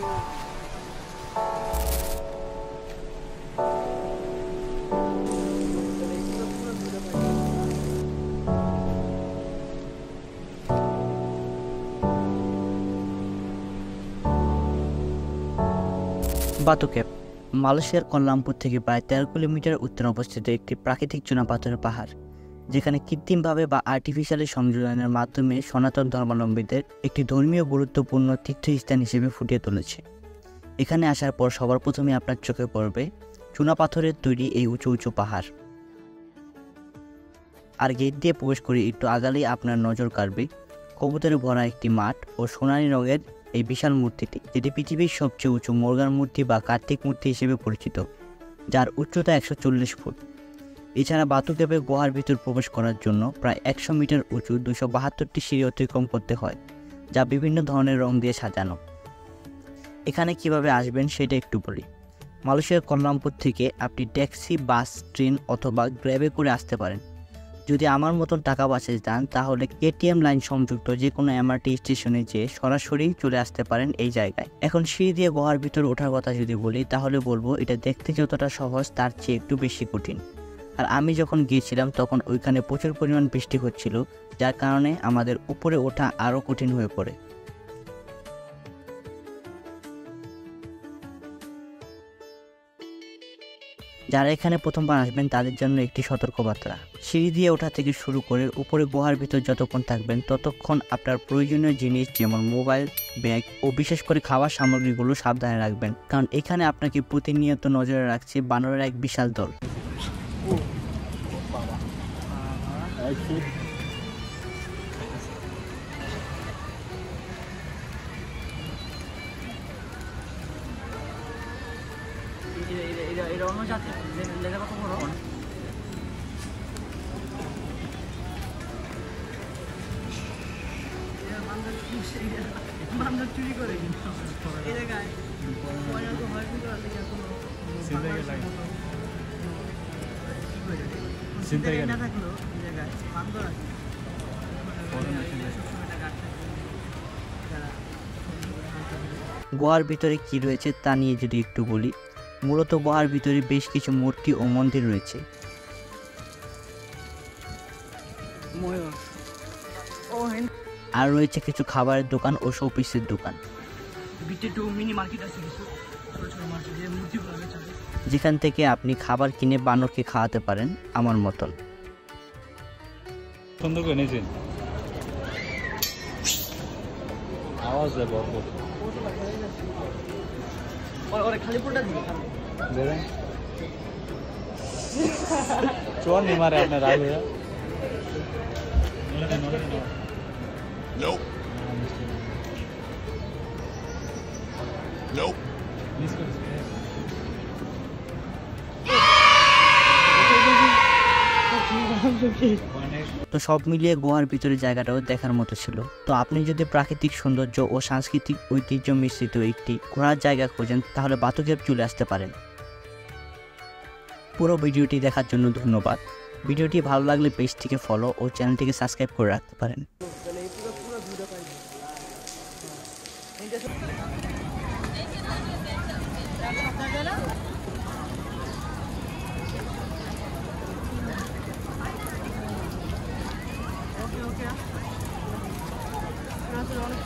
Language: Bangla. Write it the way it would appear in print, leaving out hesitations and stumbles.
বাতু কেভ মালয়েশিয়ার কুয়ালালামপুর থেকে প্রায় 13 কিলোমিটার উত্তরে অবস্থিত একটি প্রাকৃতিক চুনাপাথরের পাহাড়, যেখানে কৃত্রিমভাবে বা আর্টিফিশিয়ালি সংযোজনের মাধ্যমে সনাতন ধর্মাবলম্বীদের একটি ধর্মীয় গুরুত্বপূর্ণ তীর্থস্থান হিসেবে ফুটিয়ে তুলেছে। এখানে আসার পর সবার প্রথমে আপনার চোখে পড়বে চুনাপাথরের তৈরি এই উঁচু উঁচু পাহাড়। আর গেট দিয়ে প্রবেশ করে একটু আগালেই আপনার নজর কাড়বে কবুতরে ভরা একটি মাঠ ও সোনালী রঙের এই বিশাল মূর্তিটি, যেটি পৃথিবীর সবচেয়ে উঁচু মোরগার মূর্তি বা কার্তিক মূর্তি হিসেবে পরিচিত, যার উচ্চতা 140 ফুট। এছাড়া বাতু কেভে গুহার ভিতর প্রবেশ করার জন্য প্রায় 100 মিটার উঁচু 272টি সিঁড়ি অতিক্রম করতে হয়, যা বিভিন্ন ধরনের রং দিয়ে সাজানো। এখানে কিভাবে আসবেন সেটা একটু বলি। মালয়েশিয়ার কুয়ালালামপুর থেকে আপনি ট্যাক্সি, বাস, ট্রেন অথবা গ্র্যাবে করে আসতে পারেন। যদি আমার মতন টাকা বাঁচে যান তাহলে কেটিএম লাইন সংযুক্ত যে কোনো এমআরটি স্টেশনে যেয়ে সরাসরি চলে আসতে পারেন এই জায়গায়। এখন সিঁড়ি দিয়ে গুহার ভিতর ওঠার কথা যদি বলি তাহলে বলবো এটা দেখতে যতটা সহজ তার চেয়ে একটু বেশি কঠিন। আর আমি যখন গিয়েছিলাম তখন ওইখানে প্রচুর পরিমাণ বৃষ্টি হচ্ছিল, যার কারণে আমাদের উপরে ওঠা আরও কঠিন হয়ে পড়ে। যারা এখানে প্রথমবার আসবেন তাদের জন্য একটি সতর্কবার্তা, সিঁড়ি দিয়ে ওঠা থেকে শুরু করে উপরে গুহার ভিতর যতক্ষণ থাকবেন ততক্ষণ আপনার প্রয়োজনীয় জিনিস যেমন মোবাইল, ব্যাগ ও বিশেষ করে খাবার সামগ্রীগুলো সাবধানে রাখবেন, কারণ এখানে আপনাকে প্রতিনিয়ত নজরে রাখছে বানরের এক বিশাল দল। গুহার ভিতরে কি রয়েছে তা নিয়ে যদি একটু বলি, মূলত গুহার ভিতরে বেশ কিছু মূর্তি ও মন্দির রয়েছে। আর রয়েছে কিছু খাবারের দোকান ও শোপিসের দোকান, যেখান থেকে আপনি খাবার কিনে বানরকে খাওয়াতে পারেন আমার মতন। चोर नहीं मारे आपने राज भैया? Nope. Nope. তো সব মিলিয়ে গোয়ার ভিতরে জায়গাটাও দেখার মতো ছিল। তো আপনি যদি প্রাকৃতিক সৌন্দর্য ও সাংস্কৃতিক ঐতিহ্য মিশ্রিত একটি ঘোরার জায়গা খোঁজেন তাহলে বাতু কেভ চলে আসতে পারেন। পুরো ভিডিওটি দেখার জন্য ধন্যবাদ। ভিডিওটি ভালো লাগলে পেজটিকে ফলো ও চ্যানেলটিকে সাবস্ক্রাইব করে রাখতে পারেন। অনেক